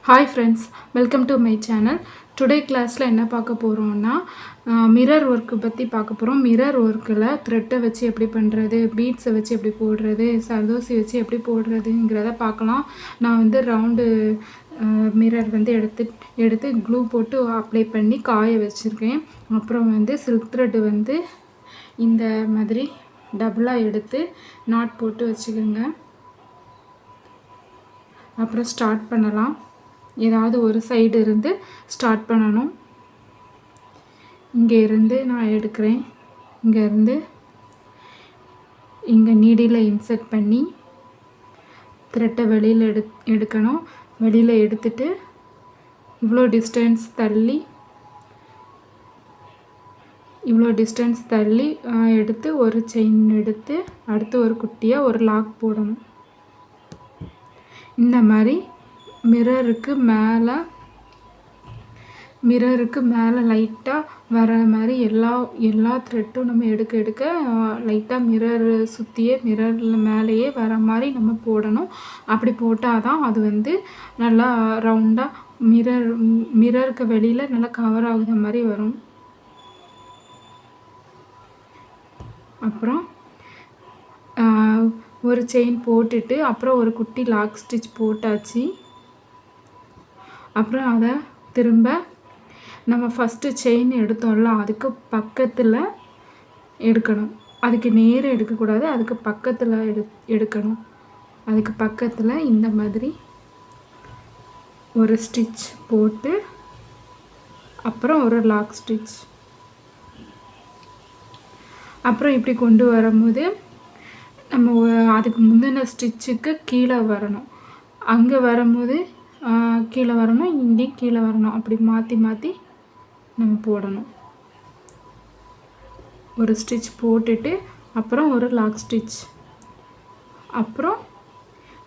Hi friends, welcome to my channel. Today கிளாஸில் என்ன பார்க்க போகிறோம்னா மிரர் ஒர்க்கு பற்றி பார்க்க போகிறோம். மிரர் ஒர்க்கில் த்ரெட்டை வச்சு எப்படி பண்ணுறது, பீட்ஸை வச்சு எப்படி போடுறது, சர்தோசி வச்சு எப்படி போடுறதுங்கிறத பார்க்கலாம். நான் வந்து ரவுண்டு மிரர் வந்து எடுத்து க்ளூ போட்டு அப்ளை பண்ணி காய வச்சுருக்கேன். அப்புறம் வந்து சில்க் த்ரெட்டு வந்து இந்த மாதிரி டபுளாக எடுத்து நாட் போட்டு வச்சுக்கோங்க. அப்புறம் ஸ்டார்ட் பண்ணலாம். ஏதாவது ஒரு சைடு இருந்து ஸ்டார்ட் பண்ணணும். இங்கே இருந்து நான் எடுக்கிறேன். இங்கேருந்து இங்கே நீடில் இன்சர்ட் பண்ணி த்ரெட்டை வெளியில் எடுக்கணும். வெளியில் எடுத்துட்டு இவ்வளோ டிஸ்டன்ஸ் தள்ளி எடுத்து ஒரு செயின் எடுத்து அடுத்து ஒரு குட்டியாக ஒரு லாக் போடணும். இந்த மாதிரி மிரருக்கு மேலே லைட்டாக வர மாதிரி எல்லா த்ரெட்டும் நம்ம எடுக்க லைட்டாக மிரர் சுற்றியே மிரரில் மேலேயே வர மாதிரி நம்ம போடணும். அப்படி போட்டால் தான் அது வந்து நல்லா ரவுண்டாக மிரருக்கு வெளியில் நல்லா கவர் ஆகுத மாதிரி வரும். அப்புறம் ஒரு செயின் போட்டுட்டு அப்புறம் ஒரு குட்டி லாக் ஸ்டிச் போட்டாச்சு. அப்புறம் அதை திரும்ப நம்ம ஃபஸ்ட்டு செயின் எடுத்தோம்ல அதுக்கு பக்கத்தில் எடுக்கணும். அதுக்கு நேராக எடுக்கக்கூடாது, அதுக்கு பக்கத்தில் எடுக்கணும். அதுக்கு பக்கத்தில் இந்த மாதிரி ஒரு ஸ்டிச் போட்டு அப்புறம் ஒரு லாக் ஸ்டிச். அப்புறம் இப்படி கொண்டு வரும்போது நம்ம அதுக்கு முந்தின ஸ்டிச்சுக்கு கீழே வரணும். அங்கே வரும்போது கீழே வரணும், இங்கேயும் கீழே வரணும். அப்படி மாற்றி நம்ம போடணும். ஒரு ஸ்டிச் போட்டுட்டு அப்புறம் ஒரு லாக் ஸ்டிச். அப்புறம்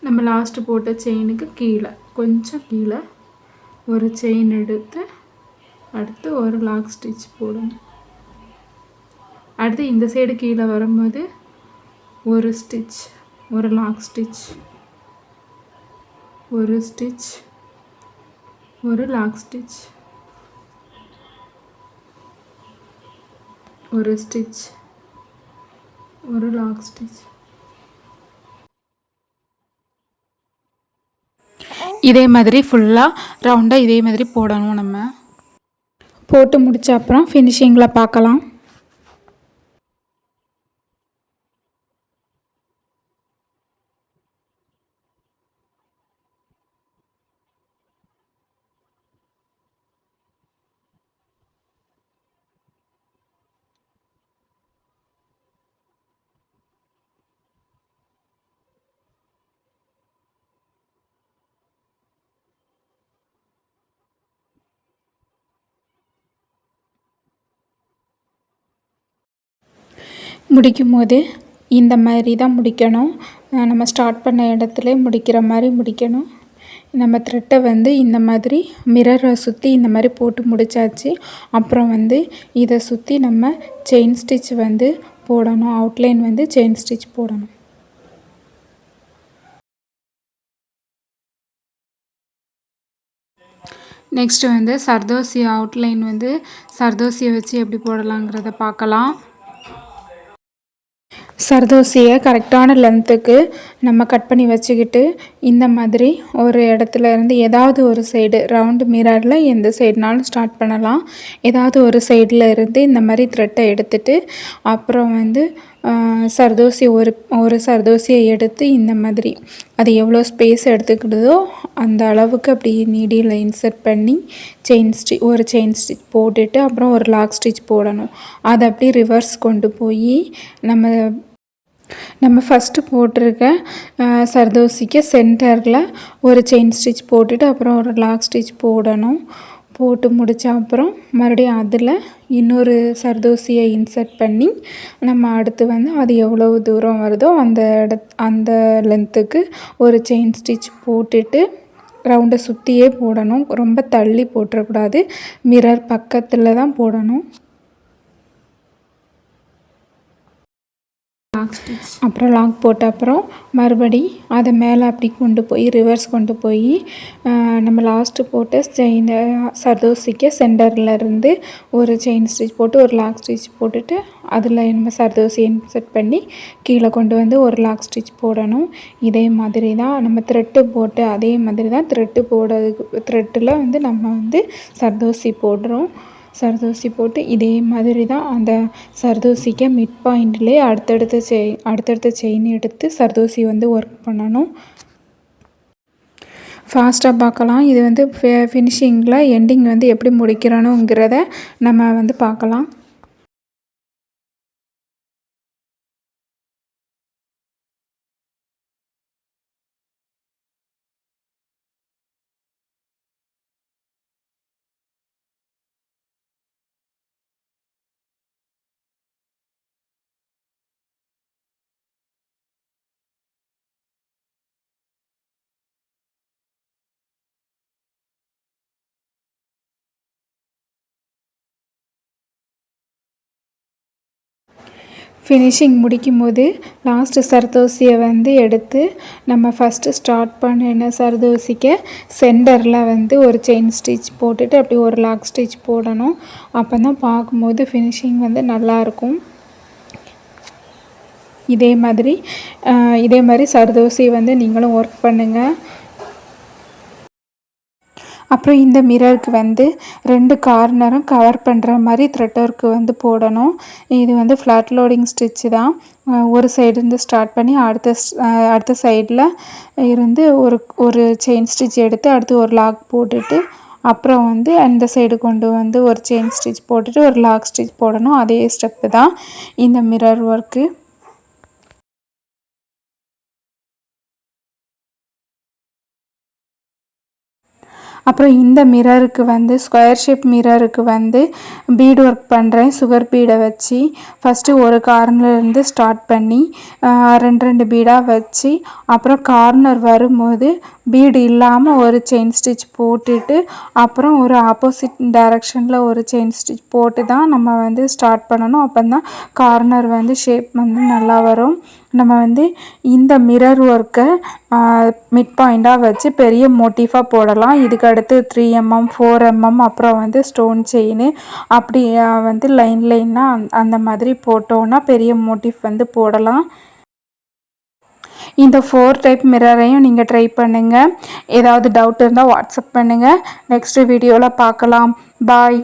நம்ம லாஸ்ட்டு போட்ட செயினுக்கு கீழே கொஞ்சம் கீழே ஒரு செயின் எடுத்து அடுத்து ஒரு லாக் ஸ்டிச் போடணும். அடுத்து இந்த சைடு கீழே வரும்போது ஒரு ஸ்டிச், ஒரு லாக் ஸ்டிச், ஒரு ஸ்டிச், ஒரு லாக் ஸ்டிச், ஒரு ஸ்டிச், ஒரு லாக் ஸ்டிச். இதே மாதிரி ஃபுல்லாக ரவுண்டாக இதே மாதிரி போடணும். நம்ம போட்டு முடித்த அப்புறம் ஃபினிஷிங்கில் பார்க்கலாம். முடிக்கும் போது இந்த மாதிரி தான் முடிக்கணும். நம்ம ஸ்டார்ட் பண்ண இடத்துல முடிக்கிற மாதிரி முடிக்கணும். நம்ம த்ரெட்டை வந்து இந்த மாதிரி மிரரை சுற்றி இந்த மாதிரி போட்டு முடித்தாச்சு. அப்புறம் வந்து இதை சுற்றி நம்ம செயின் ஸ்டிச் வந்து போடணும். அவுட்லைன் வந்து செயின் ஸ்டிச் போடணும். நெக்ஸ்ட்டு வந்து சர்தோசி அவுட்லைன் வந்து சர்தோசியை வச்சு எப்படி போடலாங்கிறத பார்க்கலாம். சர்தோசியை கரெக்டான லென்த்துக்கு நம்ம கட் பண்ணி வச்சுக்கிட்டு இந்த மாதிரி ஒரு இடத்துல இருந்து ஏதாவது ஒரு சைடு ரவுண்டு மிரரில் எந்த சைடுனாலும் ஸ்டார்ட் பண்ணலாம். ஏதாவது ஒரு சைடில் இருந்து இந்த மாதிரி த்ரெட்டை எடுத்துட்டு அப்புறம் வந்து சர்தோசி ஒரு சர்தோசியை எடுத்து இந்த மாதிரி அது எவ்வளோ ஸ்பேஸ் எடுத்துக்கிட்டதோ அந்த அளவுக்கு அப்படி நீடியில் இன்சர்ட் பண்ணி ஒரு செயின் ஸ்டிச் போட்டுட்டு அப்புறம் ஒரு லாக் ஸ்டிச் போடணும். அதை அப்படி ரிவர்ஸ் கொண்டு போய் நம்ம ஃபஸ்ட்டு போட்டிருக்க சர்தோசிக்கு சென்டரில் ஒரு செயின் ஸ்டிச் போட்டுட்டு அப்புறம் ஒரு லாக் ஸ்டிச் போடணும். போட்டு முடித்த அப்புறம் மறுபடியும் அதில் இன்னொரு சர்தோசியை இன்சர்ட் பண்ணி நம்ம அடுத்து வந்து அது எவ்வளவு தூரம் வருதோ அந்த லென்த்துக்கு ஒரு செயின் ஸ்டிச் போட்டுட்டு ரவுண்டை சுற்றியே போடணும். ரொம்ப தள்ளி போட்டுறக்கூடாது, மிரர் பக்கத்தில் தான் போடணும். அப்புறம் லாக் போட்ட அப்புறம் மறுபடி அதை மேலே அப்படி கொண்டு போய் ரிவர்ஸ் கொண்டு போய் நம்ம லாஸ்ட்டு போட்ட செயின் சர்தோசிக்கு சென்டரில் இருந்து ஒரு செயின் ஸ்டிச் போட்டு ஒரு லாக் ஸ்டிச் போட்டுட்டு அதில் நம்ம சர்தோசி இன்செர்ட் பண்ணி கீழே கொண்டு வந்து ஒரு லாக் ஸ்டிச் போடணும். இதே மாதிரி தான் நம்ம த்ரெட்டு போட்டு அதே மாதிரி தான் த்ரெட்டில் வந்து நம்ம வந்து சர்தோசி போடுறோம். சர்தோசி போட்டு இதே மாதிரி தான் அந்த சர்தோசிக்கு மிட் பாயிண்ட்லேயே அடுத்தடுத்த செயின் எடுத்து சர்தோசி வந்து ஒர்க் பண்ணணும். ஃபாஸ்ட்டாக பார்க்கலாம். இது வந்து ஃபினிஷிங்கில் எண்டிங் வந்து எப்படி முடிக்கிறணுங்கிறத நம்ம வந்து பார்க்கலாம். ஃபினிஷிங் முடிக்கும்போது லாஸ்ட்டு சர்தோசியை வந்து எடுத்து நம்ம ஃபஸ்ட்டு ஸ்டார்ட் பண்ணின சர்தோசிக்கு சென்டரில் வந்து ஒரு செயின் ஸ்டிச் போட்டுட்டு அப்படி ஒரு லாக் ஸ்டிச் போடணும். அப்போ தான் பார்க்கும்போது ஃபினிஷிங் வந்து நல்லாயிருக்கும். இதே மாதிரி சர்தோசி வந்து நீங்களும் ஒர்க் பண்ணுங்கள். அப்புறம் இந்த மிரருக்கு வந்து 2 கார்னரும் கவர் பண்ணுற மாதிரி த்ரெட் ஒர்க்கு வந்து போடணும். இது வந்து ஃப்ளாட் லோடிங் ஸ்டிச்சு தான். ஒரு சைடுலேருந்து ஸ்டார்ட் பண்ணி அடுத்த சைடில் இருந்து ஒரு செயின் ஸ்டிச் எடுத்து அடுத்து ஒரு லாக் போட்டுட்டு அப்புறம் வந்து அந்த சைடு கொண்டு வந்து ஒரு செயின் ஸ்டிச் போட்டுட்டு ஒரு லாக் ஸ்டிச் போடணும். அதே ஸ்டெப்பு தான் இந்த மிரர் ஒர்க்கு. அப்புறம் இந்த மிரருக்கு வந்து ஸ்கொயர் ஷேப் மிரருக்கு வந்து பீடு ஒர்க் பண்ணுறேன். சுகர் பீடை வச்சு ஃபஸ்ட்டு ஒரு கார்னர்லேருந்து ஸ்டார்ட் பண்ணி 2 பீடாக வச்சு அப்புறம் கார்னர் வரும்போது பீடு இல்லாமல் ஒரு செயின் ஸ்டிச் போட்டுட்டு அப்புறம் ஒரு ஆப்போசிட் டைரக்ஷனில் ஒரு செயின் ஸ்டிச் போட்டு தான் நம்ம வந்து ஸ்டார்ட் பண்ணணும். அப்போ தான் கார்னர் வந்து ஷேப் வந்து நல்லா வரும். நம்ம வந்து இந்த மிரர் ஒர்க்கை மிட் பாயிண்டாக வச்சு பெரிய மோட்டிஃபாக போடலாம். இதுக்கு அடுத்து 3mm 4mm அப்புறம் வந்து ஸ்டோன் செயின் அப்படி வந்து லைனாக அந்த மாதிரி போட்டோன்னா பெரிய மோட்டிஃப் வந்து போடலாம். இந்த 4 டைப் மிரரையும் நீங்கள் ட்ரை பண்ணுங்கள். ஏதாவது டவுட் இருந்தால் வாட்ஸ்அப் பண்ணுங்கள். நெக்ஸ்ட் வீடியோவில் பார்க்கலாம். பாய்.